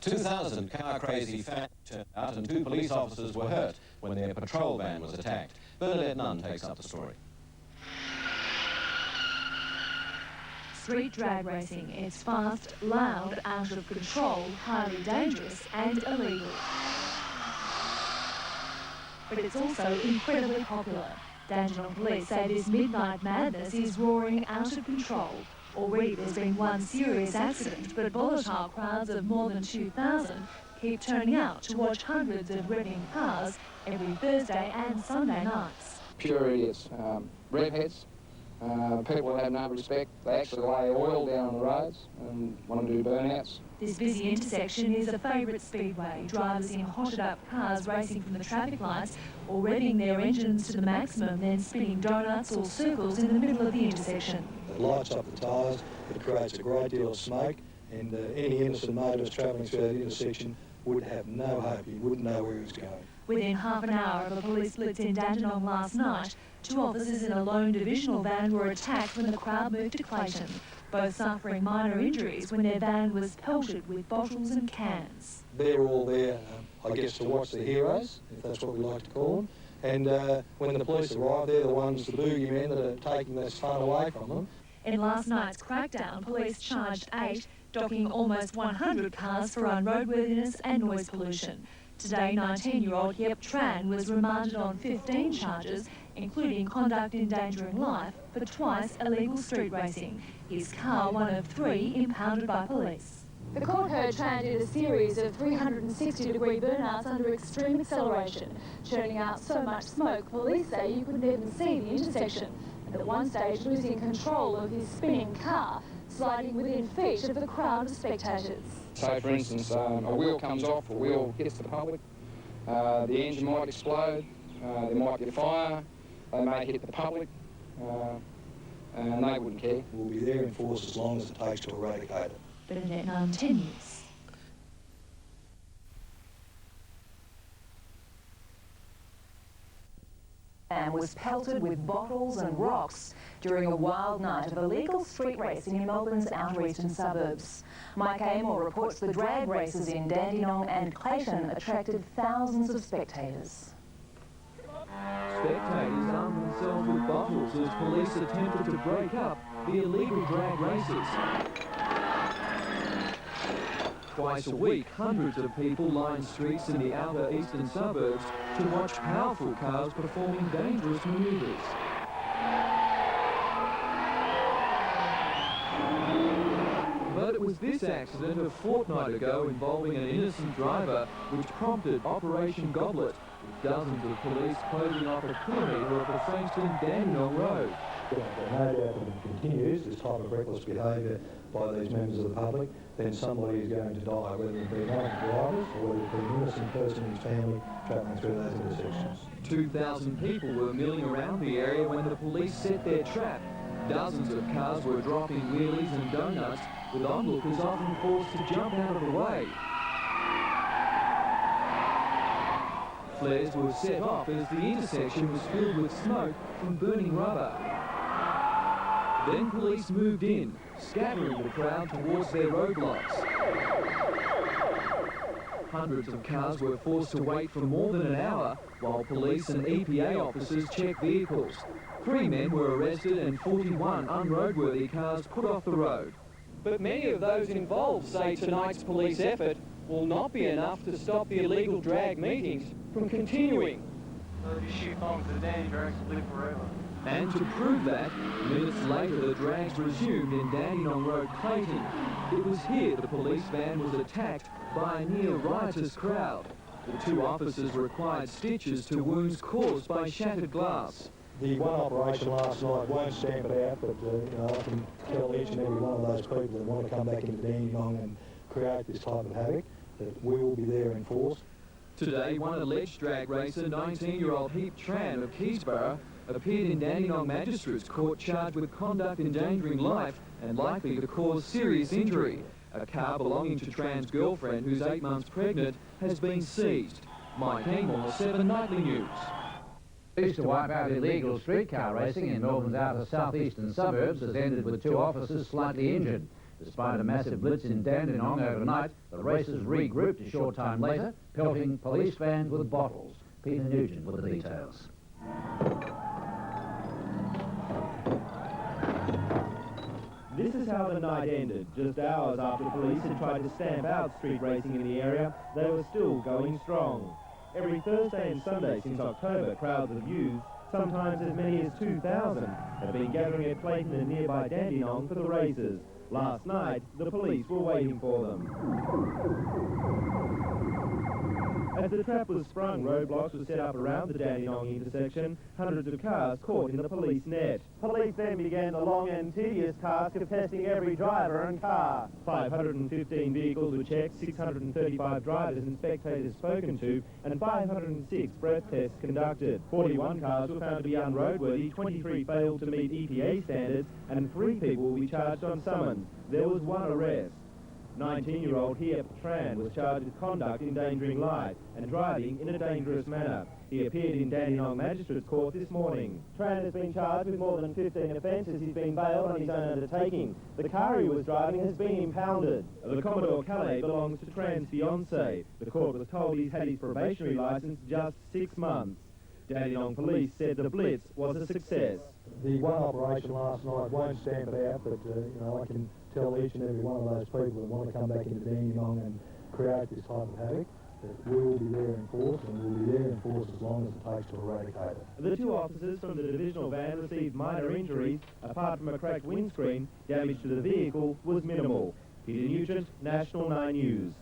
2,000 car-crazy fans turned out and 2 police officers were hurt when their patrol van was attacked. Bernadette Nunn takes up the story. Street drag racing is fast, loud, out of control, highly dangerous and illegal. But it's also incredibly popular. Dandenong police say this midnight madness is roaring out of control. Already there's been one serious accident, but volatile crowds of more than 2,000 keep turning out to watch hundreds of revving cars every Thursday and Sunday nights. Pure idiots, redheads, people that have no respect. They actually lay oil down on the roads and want to do burnouts. This busy intersection is a favourite speedway. Drivers in hotted up cars racing from the traffic lights or revving their engines to the maximum, then spinning donuts or circles in the middle of the intersection. It lights up the tyres, it creates a great deal of smoke, and any innocent motorist travelling through that intersection would have no hope. He wouldn't know where he was going. Within half an hour of a police blitz in Dandenong last night, 2 officers in a lone divisional van were attacked when the crowd moved to Clayton, both suffering minor injuries when their van was pelted with bottles and cans. They're all there, I guess, to watch the heroes, if that's what we like to call them. And when the police arrive, they're the ones, the boogeymen, that are taking this fun away from them. In last night's crackdown, police charged 8, docking almost 100 cars for unroadworthiness and noise pollution. Today, 19-year-old Yep Tran was remanded on 15 charges, including conduct endangering life, for twice illegal street racing. His car, one of 3, impounded by police. The court heard Tran did a series of 360-degree burnouts under extreme acceleration, churning out so much smoke, police say you couldn't even see the intersection, and at one stage losing control of his spinning car, sliding within feet of the crowd of spectators. So, for instance, a wheel comes off, a wheel hits the public, the engine might explode, there might be a fire, they may hit the public, and they wouldn't care. We'll be there in force as long as it takes to eradicate it. Bernadette Nunn, 10 News. And was pelted with bottles and rocks during a wild night of illegal street racing in Melbourne's outer eastern suburbs. Mike Amor reports the drag races in Dandenong and Clayton attracted thousands of spectators. Spectators armed themselves with bottles as police attempted to break up the illegal drag races. Twice a week, hundreds of people line streets in the outer eastern suburbs to watch powerful cars performing dangerous manoeuvres. But it was this accident a fortnight ago involving an innocent driver which prompted Operation Goblet, with dozens of police closing off a kilometre of the Frankston Dandenong Road. No doubt that if it continues, this type of reckless behaviour by these members of the public, then somebody is going to die, whether it be one of the drivers or whether it be an innocent person and his family travelling through those intersections. 2,000 people were milling around the area when the police set their trap. Dozens of cars were dropping wheelies and donuts, with onlookers often forced to jump out of the way. Flares were set off as the intersection was filled with smoke from burning rubber. Then police moved in, scattering the crowd towards their roadblocks. Hundreds of cars were forced to wait for more than an hour while police and EPA officers checked vehicles. 3 men were arrested and 41 unroadworthy cars put off the road. But many of those involved say tonight's police effort will not be enough to stop the illegal drag meetings from continuing. So if you shoot bombs, the Dandenong Drags will live forever. And to prove that, minutes later the drags resumed in Dandenong Road, Clayton. It was here the police van was attacked by a near riotous crowd. The 2 officers required stitches to wounds caused by shattered glass. The one operation last night won't stamp it out, but I can tell each and every one of those people that want to come back into Dandenong and create this type of havoc that we will be there in force. Today, one alleged drag racer, 19-year-old Heap Tran of Keysborough, appeared in Dandenong Magistrates Court charged with conduct endangering life and likely to cause serious injury. A car belonging to Tran's girlfriend, who's 8 months pregnant, has been seized. Mike Amor, 7 Nightly News. Push to wipe out illegal streetcar racing in Melbourne's outer southeastern suburbs has ended with 2 officers slightly injured. Despite a massive blitz in Dandenong overnight, the racers regrouped a short time later, pelting police vans with bottles. Peter Nugent with the details. This is how the night ended. Just hours after police had tried to stamp out street racing in the area, they were still going strong. Every Thursday and Sunday since October, crowds of youths, sometimes as many as 2,000, have been gathering at Clayton and nearby Dandenong for the races. Last night, the police were waiting for them. As the trap was sprung, roadblocks were set up around the Dandenong intersection, hundreds of cars caught in the police net. Police then began the long and tedious task of testing every driver and car. 515 vehicles were checked, 635 drivers and spectators spoken to, and 506 breath tests conducted. 41 cars were found to be unroadworthy, 23 failed to meet EPA standards, and 3 people will be charged on summons. There was 1 arrest. 19-year-old Tran was charged with conduct endangering life and driving in a dangerous manner. He appeared in Dandenong Magistrates Court this morning. Tran has been charged with more than 15 offences. He's been bailed on his own undertaking. The car he was driving has been impounded. The Commodore Calais belongs to Tran's fiancée. The court was told he's had his probationary licence just 6 months. Dandenong Police said the blitz was a success. The one operation last night won't stamp it out, but I can tell each and every one of those people that want to come back into Dandenong and create this type of havoc that we will be there in force, and we'll be there in force as long as it takes to eradicate it. The 2 officers from the divisional van received minor injuries. Apart from a cracked windscreen, damage to the vehicle was minimal. Peter Nugent, National 9 News.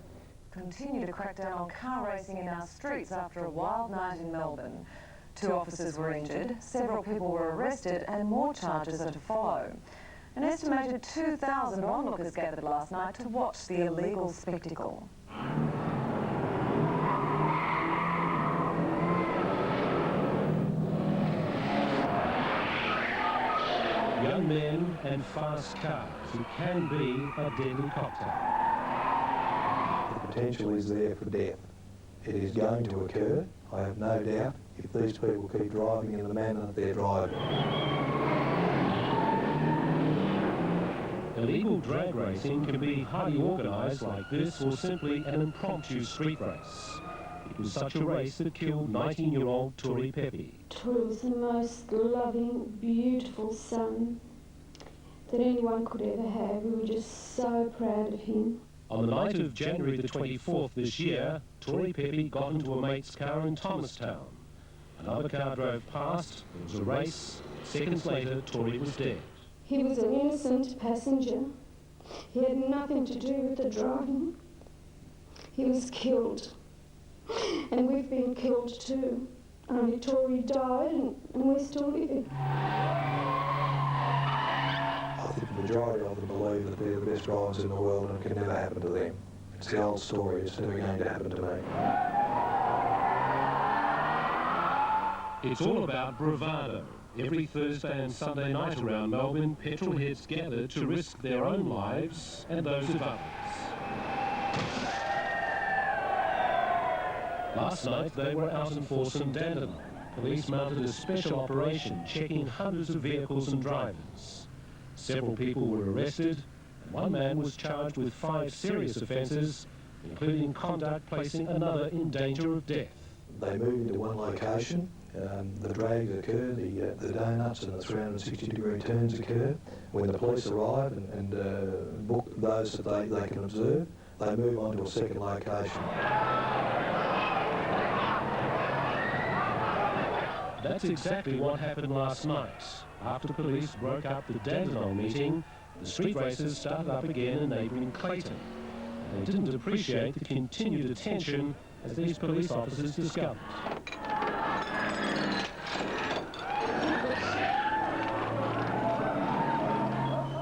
Continue to crack down on car racing in our streets after a wild night in Melbourne. 2 officers were injured, several people were arrested, and more charges are to follow. An estimated 2,000 onlookers gathered last night to watch the illegal spectacle. Young men and fast cars, it can be a deadly cocktail. The potential is there for death. It is going to occur, I have no doubt, if these people keep driving in the manner that they're driving. Illegal drag racing can be highly organised like this, or simply an impromptu street race. It was such a race that killed 19-year-old Tori Pepe. Tori was the most loving, beautiful son that anyone could ever have. We were just so proud of him. On the night of January the 24th this year, Tori Pepe got into a mate's car in Thomastown. Another car drove past, there was a race. Seconds later, Tori was dead. He was an innocent passenger. He had nothing to do with the driving. He was killed. And we've been killed too. Only Tori died and we're still living. I think the majority of them believe that they're the best drivers in the world and it can never happen to them. It's the old story, it's never going to happen to me. It's all about bravado. Every Thursday and Sunday night around Melbourne, petrol heads gather to risk their own lives and those of others. Last night they were out in force in Dandenong. Police mounted a special operation checking hundreds of vehicles and drivers. Several people were arrested, and one man was charged with 5 serious offences, including conduct placing another in danger of death. They move into one location, the drags occur, the donuts and the 360-degree turns occur. When the police arrive and book those that they can observe, they move on to a second location. That's exactly what happened last night. After police broke up the Dandenong meeting, the street races started up again in neighbouring Clayton. They didn't appreciate the continued attention as these police officers discovered.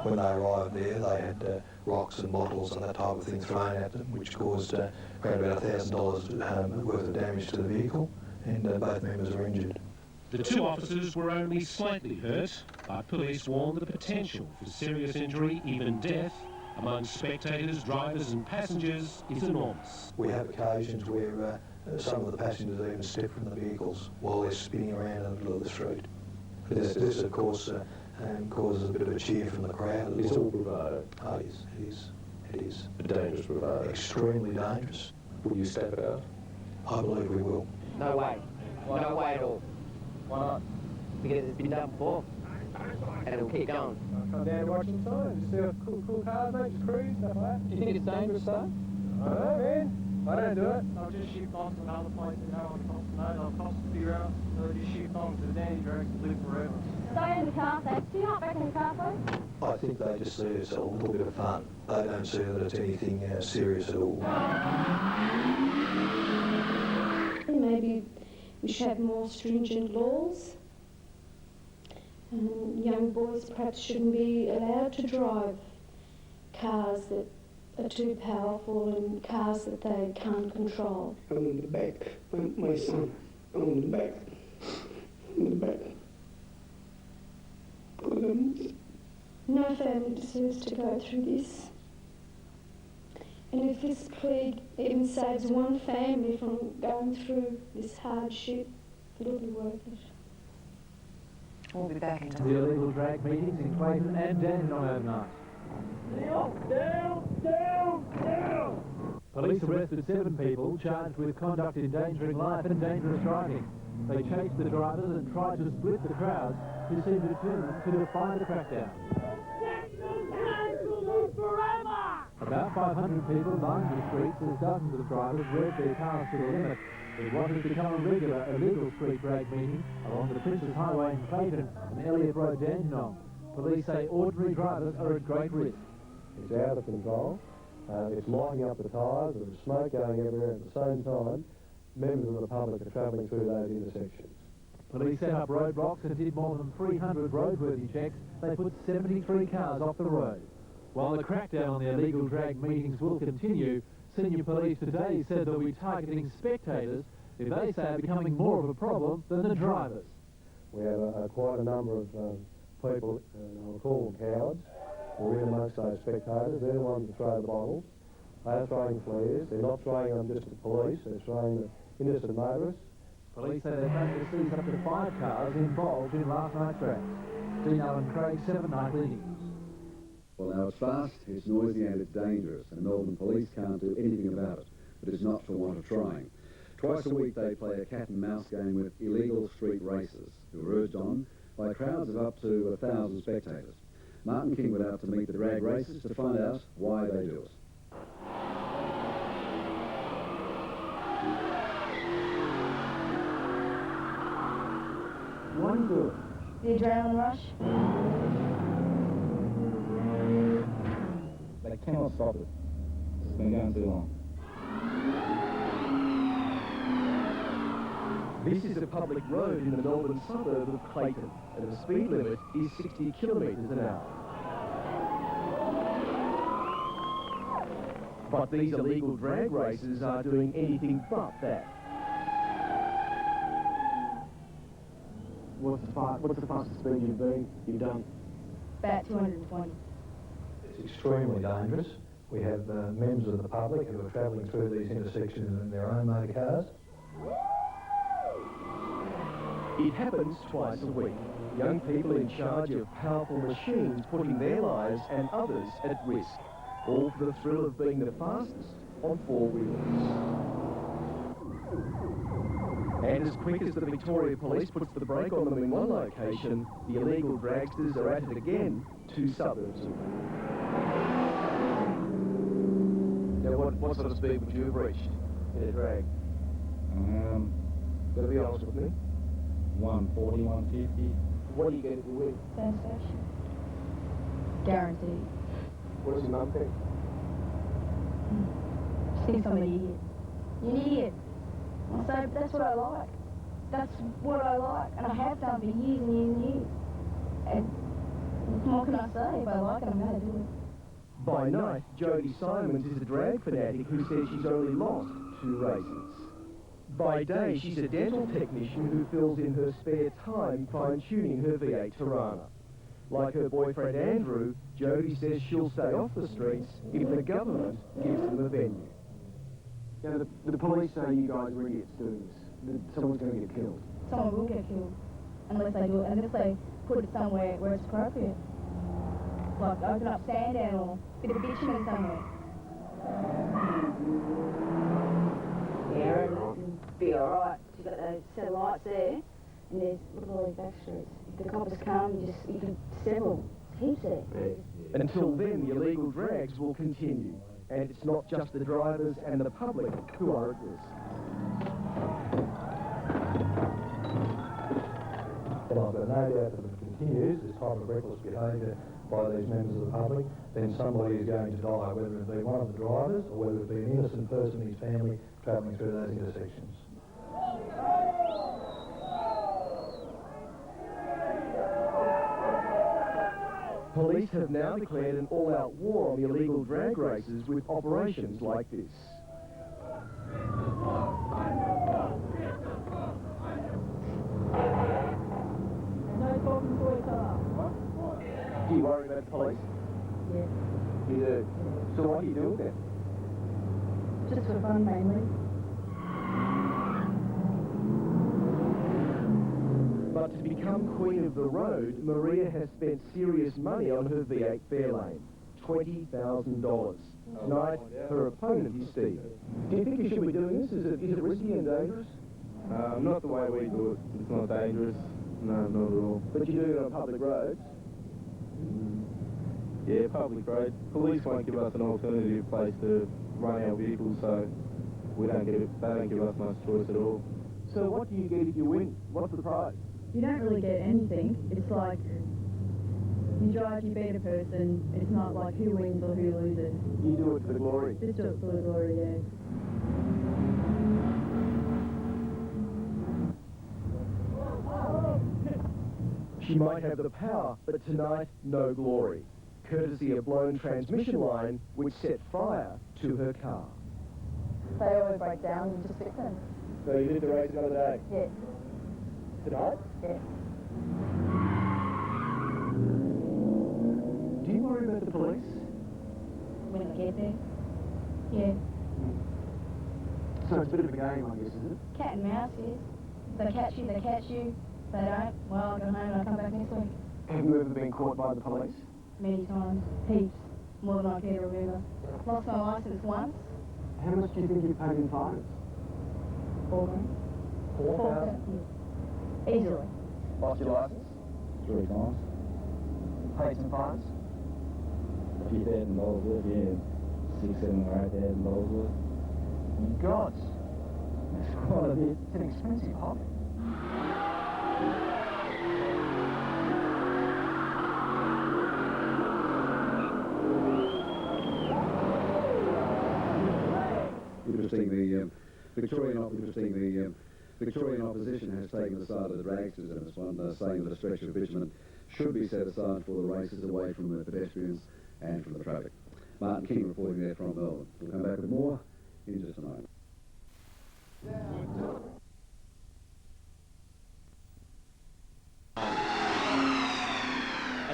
When they arrived there, they had rocks and bottles and that type of thing thrown at them, which caused around about $1,000 worth of damage to the vehicle, and both members were injured. The 2 officers were only slightly hurt, but police warned the potential for serious injury, even death, among spectators, drivers and passengers is enormous. We have occasions where some of the passengers even step from the vehicles while they're spinning around in the middle of the street. This of course, and causes a bit of a cheer from the crowd. It's all bravado. Oh, it is. It is. A dangerous bravado. Extremely dangerous. Will you stamp it out? I believe we will. No way. No way at all. Why not? Because it's been done before. And it'll keep going. Come down watching signs. Just see a cool cars, mate, just cruise, stuff like that. Do you think it's dangerous, though? I don't know, man. I don't do it. I'll just shoot bombs to another place that no one costs to know. They'll cost a few hours. They'll just shoot bombs to the Dandenong Drags to live forever. Stay in the car, thanks. Do you not back in the car, please? I think they just see it as a little bit of fun. They don't see that it's anything serious at all. Maybe we should have more stringent laws. Young boys perhaps shouldn't be allowed to drive cars that are too powerful and cars that they can't control. I'm in the back, my son, I'm in the back, No family deserves to go through this. And if this plea even saves one family from going through this hardship, it'll be worth it. We'll be back in The time. illegal drag meetings in Clayton and Dandenong overnight. Down! Police arrested 7 people charged with conduct endangering life and dangerous driving. They chased the drivers and tried to split the crowds who seemed determined to defy the crackdown. About 500 people lined the streets as dozens of drivers revved their cars to the limit. It what has become a regular illegal street drag meeting along the Princes Highway in Clayton and Westall Rd, Dandenong. Police say ordinary drivers are at great risk. It's out of control. It's lighting up the tyres. There's smoke going everywhere at the same time. Members of the public are travelling through those intersections. Police set up roadblocks and did more than 300 roadworthy checks. They put 73 cars off the road. While the crackdown on the illegal drag meetings will continue, senior police today said they'll be targeting spectators who they say are becoming more of a problem than the drivers. We have quite a number of people, I'll call them cowards, who are in amongst those spectators. They're the ones that throw the bottles. They're throwing flares. They're not throwing them just at police, they're throwing at innocent motorists. Police say they've managed to seize up to 5 cars involved in last night's drags. Dino and Craig, 7 Nightly News. Well, now it's fast, it's noisy and it's dangerous, and Melbourne police can't do anything about it, but it's not for want of trying. Twice a week they play a cat and mouse game with illegal street racers, who are urged on by crowds of up to 1,000 spectators. Martin King went out to meet the drag racers to find out why they do it. What are you doing? The adrenaline rush. They cannot stop it. It's been going too long. This is a public road in the Melbourne suburb of Clayton, and the speed limit is 60 kilometres an hour. But these illegal drag races are doing anything but that. What's the fastest speed you've done? About 220. It's extremely dangerous. We have members of the public who are travelling through these intersections in their own motor cars. It happens twice a week. Young people in charge of powerful machines putting their lives and others at risk, all for the thrill of being the fastest on 4-wheelers. And as quick as the Victoria Police puts the brake on them in one location, the illegal dragsters are at it again 2 suburbs away. Now, what sort of speed would you have reached in a drag? Gotta be honest with me. 140, 150. What are you going to do with? Satisfaction. Guaranteed. What does your mum think? She thinks I'm an idiot. You're an idiot. So that's what I like. That's what I like. And I have done for years and years and years. And what can I say? If I like it, I'm going to do it. By night, Jodie Simons is a drag fanatic who says she's only lost 2 races. By day, she's a dental technician who fills in her spare time fine-tuning her V8 Tirana. Like her boyfriend Andrew, Jodie says she'll stay off the streets if the government gives them a venue. Now, the police say you guys are idiots doing this. That someone's going to get killed. Someone will get killed unless they do it. Unless they put it somewhere where it's appropriate. Like open up Sandown or a bit of bitumen somewhere. Yeah, it'd be alright. You've got those set of lights there, and there's, look at all these back streets. If the coppers come, you can several, heaps there. Until then, the illegal drags will continue, and it's not just the drivers and the public who are at risk. Well, I've got no doubt that if it continues, this type of reckless behaviour by these members of the public, then somebody is going to die, whether it be one of the drivers or whether it be an innocent person and his family travelling through those intersections. Police have now declared an all-out war on the illegal drag races with operations like this. No talking to each other. Do you worry about the police? Yeah. You do? So what do you do with them? Just for fun, mainly. But to become Queen of the Road, Maria has spent serious money on her V8 Fairlane, $20,000. Tonight, her opponent is Steve. Do you think you should be doing this? Is it risky and dangerous? Not the way we do it. It's not dangerous. No, not at all. But you do it on public roads? Yeah, public road. Police won't give us an alternative place to run our vehicles, so they don't give us much choice at all. So what do you get if you win? What's the prize? You don't really get anything. It's like you drive, you beat a person. It's not like who wins or who loses. You do it for the glory? Just do it for the glory, yeah. She might have the power, but tonight, no glory. Courtesy of blown transmission line, which set fire to her car. They always break down and just fix them. So you did the race another day? Yeah. Tonight? Yeah. Do you worry about the police? When I get there? Yeah. So it's a bit of a game, I guess, is it? Cat and mouse, yes. They catch you, they catch you. They don't. Well, I'll go home and I'll come back next week. Have you ever been caught by the police? Many times. Heaps. More than I care to remember. Lost my licence once. How much do you think you paid in fines? 4 grand. 4,000? Yeah. Easily. Lost your licence? 3 times. Paid some fines? A few $1,000 worth, yeah. $6,000, $7,000 or $8,000 worth. God, that's quite a bit. It's an expensive hobby. The Victorian opposition has taken the side of the dragsters in this one, saying that a stretch of bitumen should be set aside for the races away from the pedestrians and from the traffic. Martin King reporting there from Melbourne. We'll come back with more in just a moment.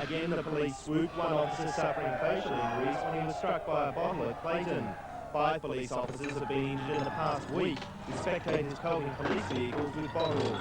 Again, the police swooped, one officer suffering facial injuries when he was struck by a bottle at Clayton. 5 police officers have been injured in the past week, with spectators pelting police vehicles with bottles.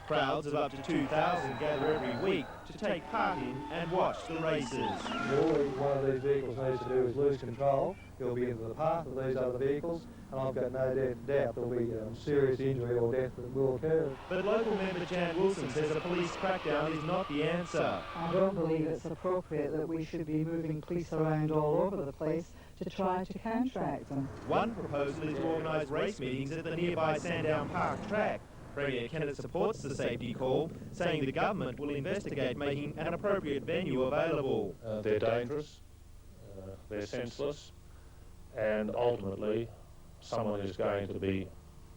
Crowds of up to 2,000 gather every week to take part in and watch the races. All one of these vehicles needs to do is lose control. He'll be into the path of these other vehicles, and I've got no doubt there'll be serious injury or death that will occur. But local member Jan Wilson says a police crackdown is not the answer. I don't believe it's appropriate that we should be moving police around all over the place to try to counteract them. One proposal is to organise race meetings at the nearby Sandown Park track. Premier Kennett supports the safety call, saying the government will investigate making an appropriate venue available. They're dangerous, they're senseless, and ultimately someone is going to be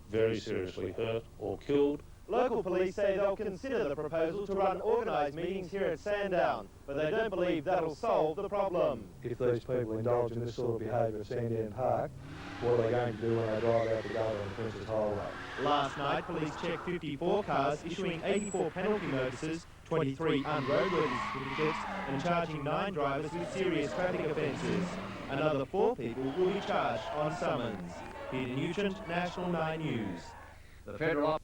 very seriously hurt or killed. Local police say they'll consider the proposal to run organised meetings here at Sandown, but they don't believe that'll solve the problem. If these people indulge in this sort of behaviour at Sandown Park, what are they going to do when they drive out the Gully and Princess Highway? Last night, police checked 54 cars, issuing 84 penalty notices, 23 unroadworthy certificates, and charging 9 drivers with serious traffic offences. Another 4 people will be charged on summons. Peter Nugent, National 9 News. The federal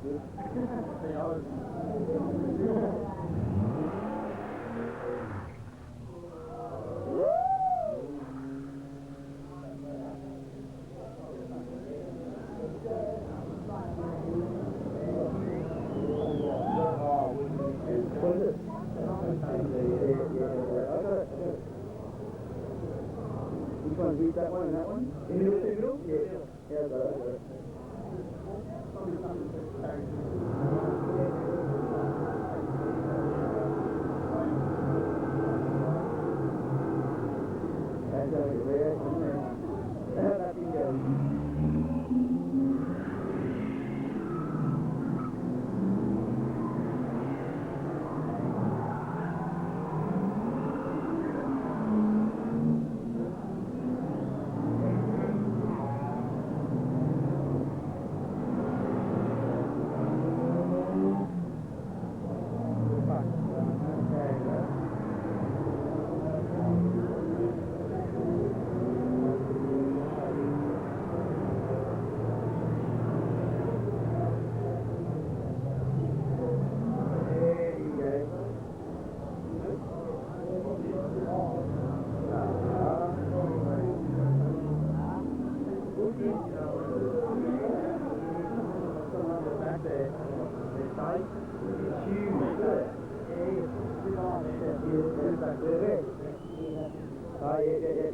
like this. Yeah, I was... What is it? Which one? Read that one and that one? In the middle? Yeah. Yeah, got it. That's how it reacts. That can go.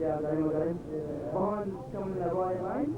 Yeah, got him. Behind, coming in the right lane.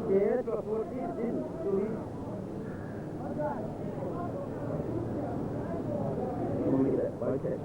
Yeah, that's what it is, didn't it? Look at that bycatch.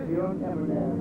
You're on camera now.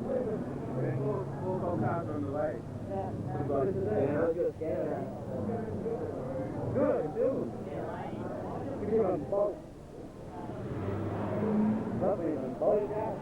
Four cars on the way. Good, dude. Give me on boat. Lovely on boat.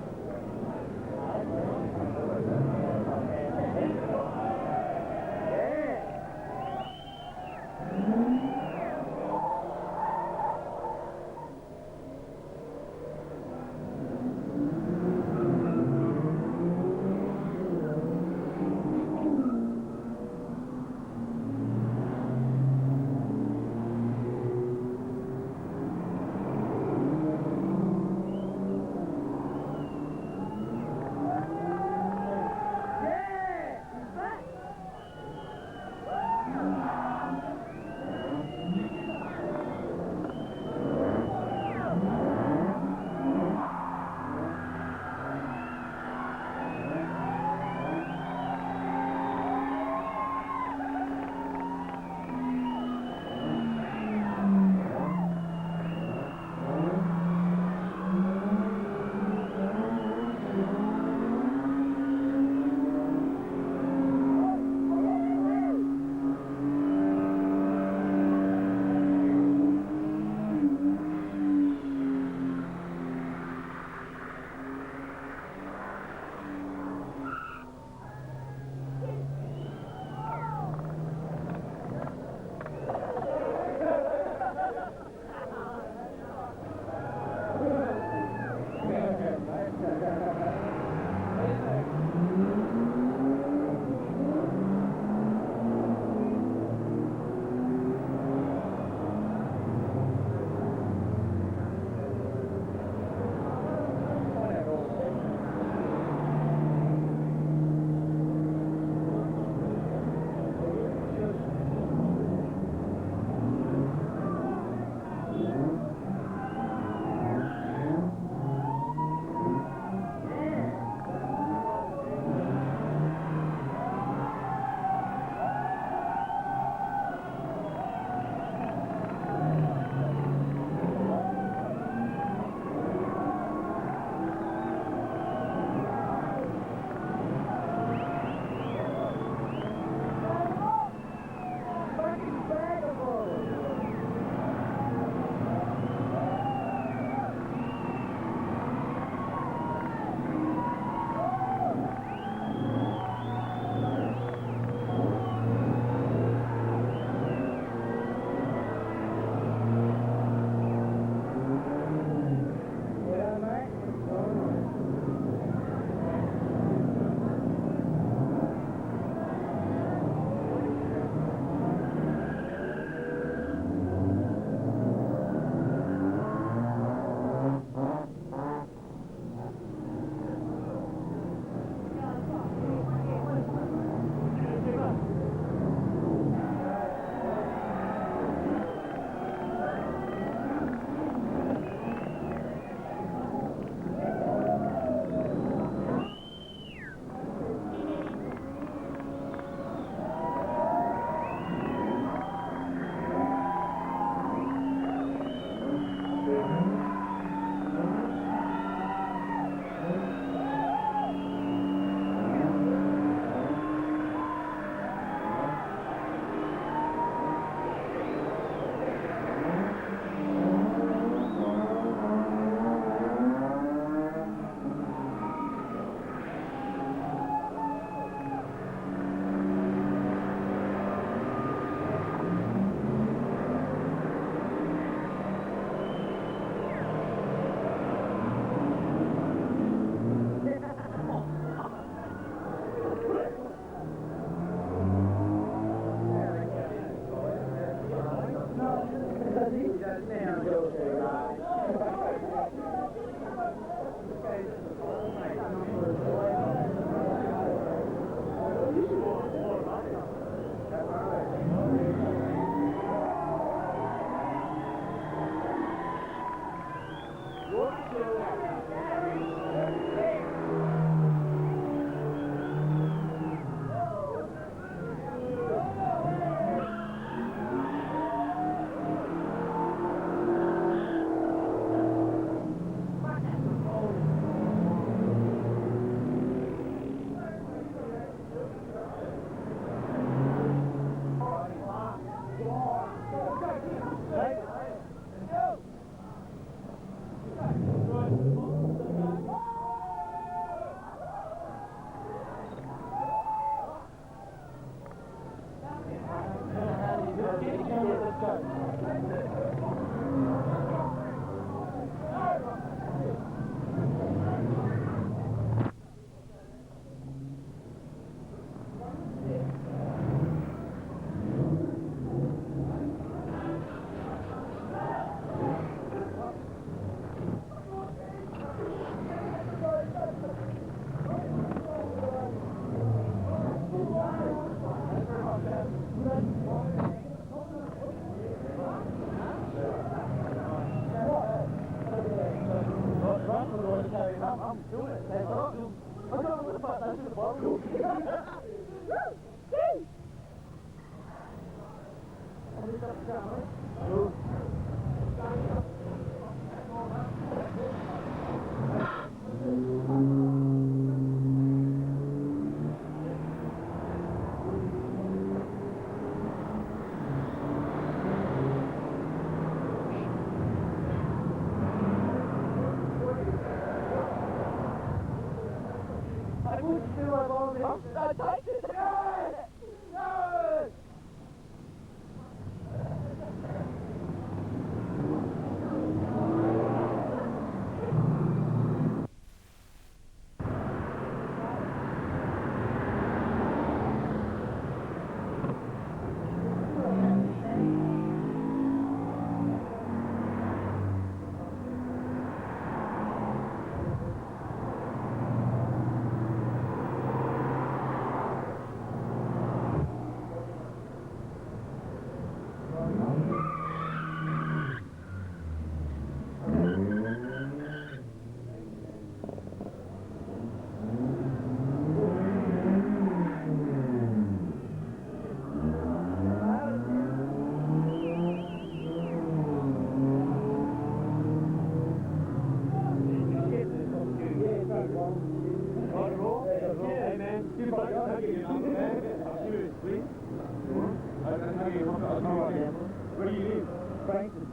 Where do you live? Frankston.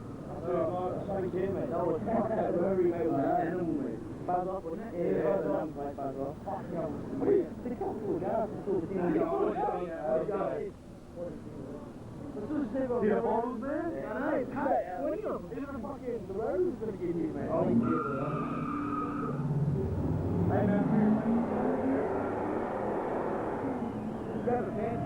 Sorry, mate. Oh, it's where we go, man. Buzz off, wouldn't it? Yeah, buzz off. Buzz off. The couple of guys are sort of thing. See the bottles there? I know, it's hot. 20 of them. Even the fucking, the road is going to get here, mate. Oh, hey, man. Grab a pen.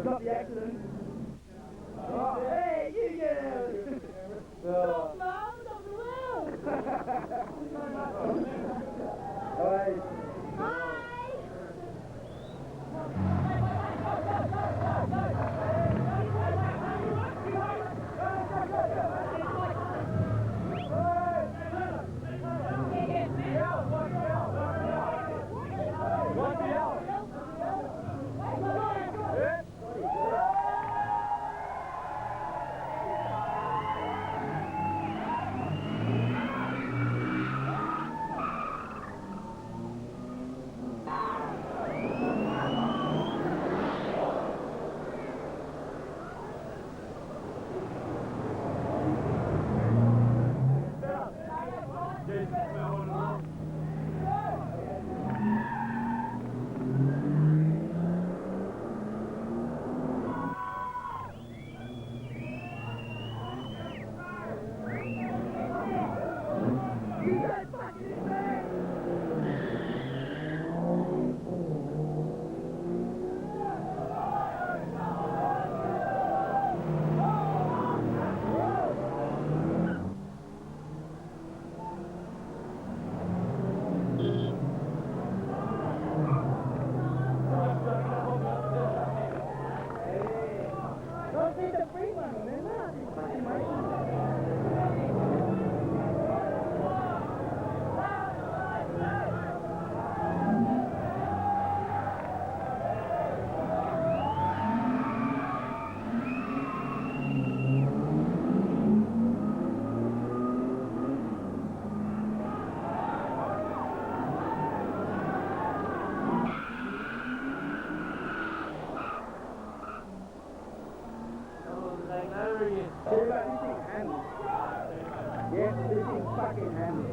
Stop the accident. Hey, you get out! Stop, Mom! Stop the world! Hi. Yes, this is fucking handy.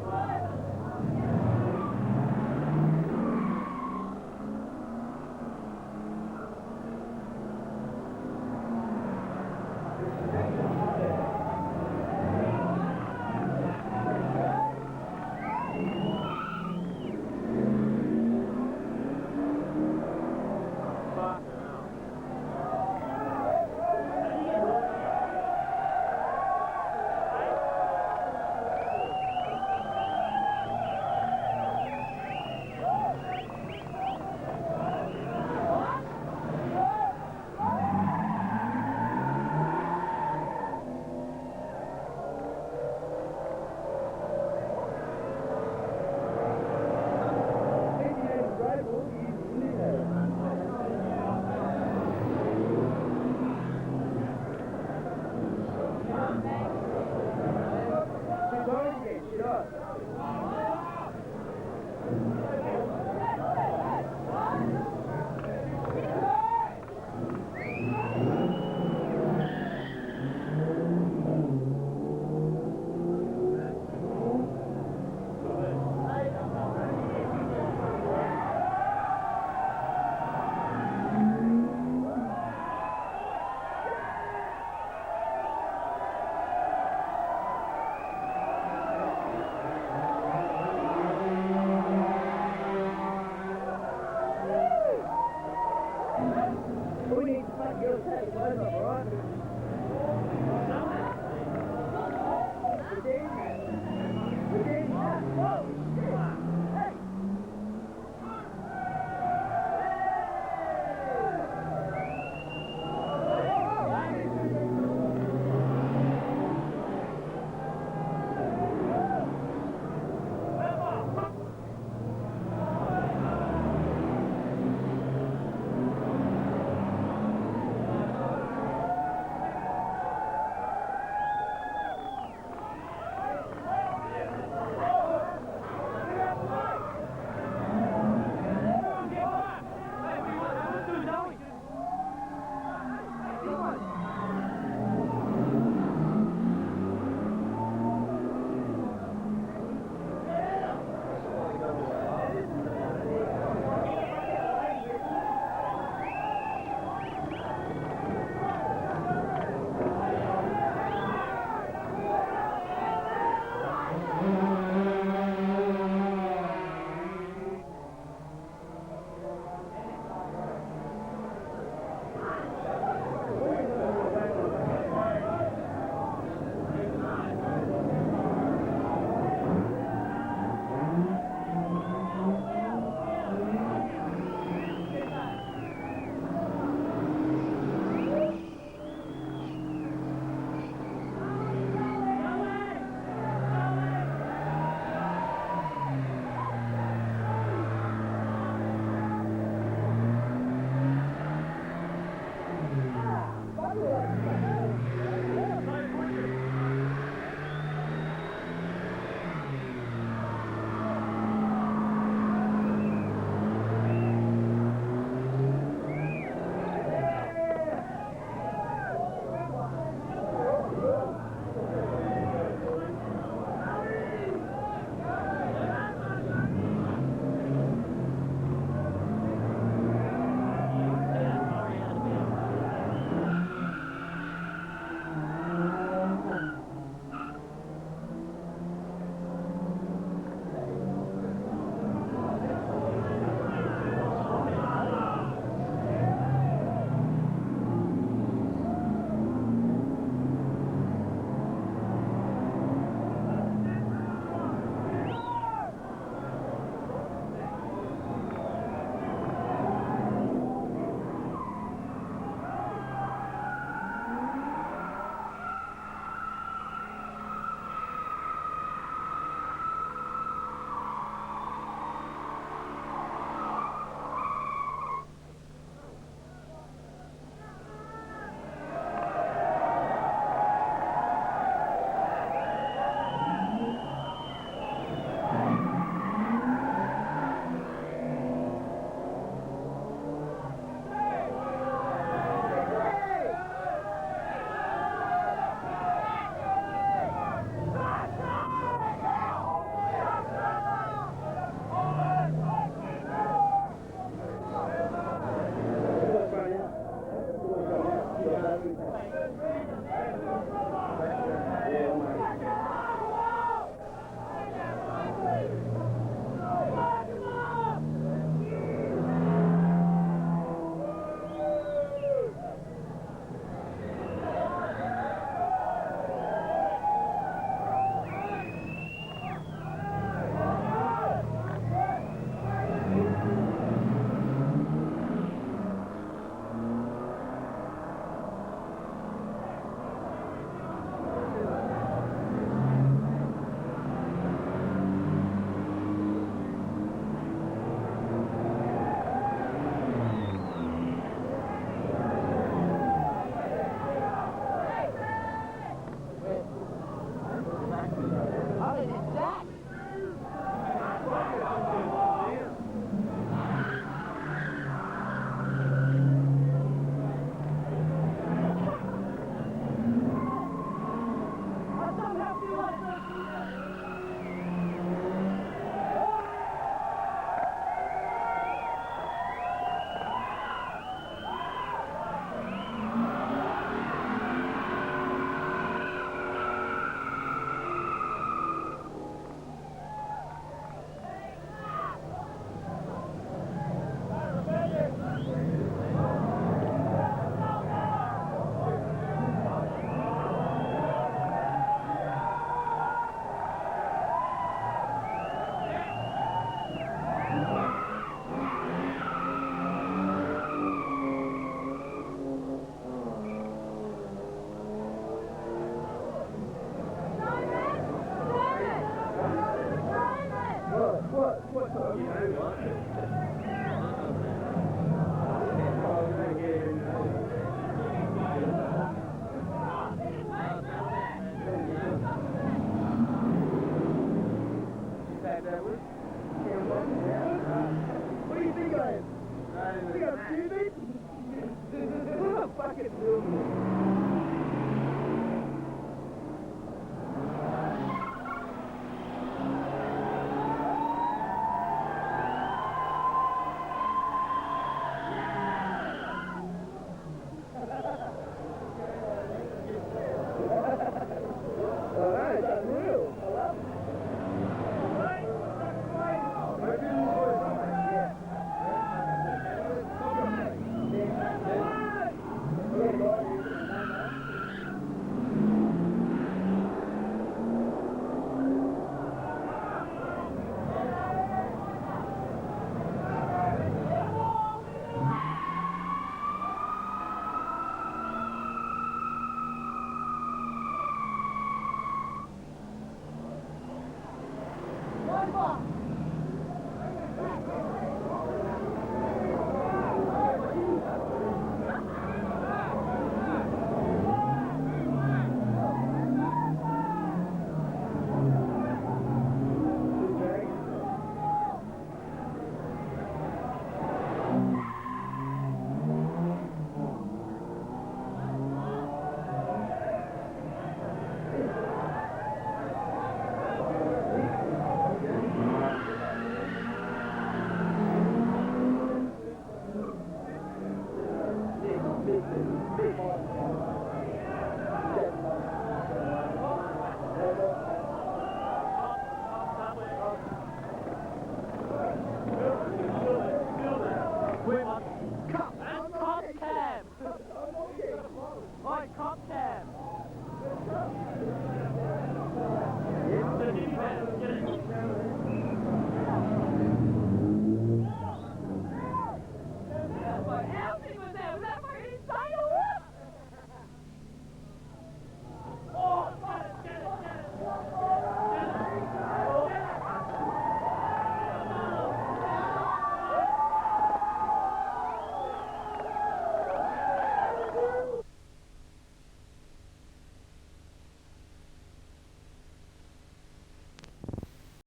Whoa!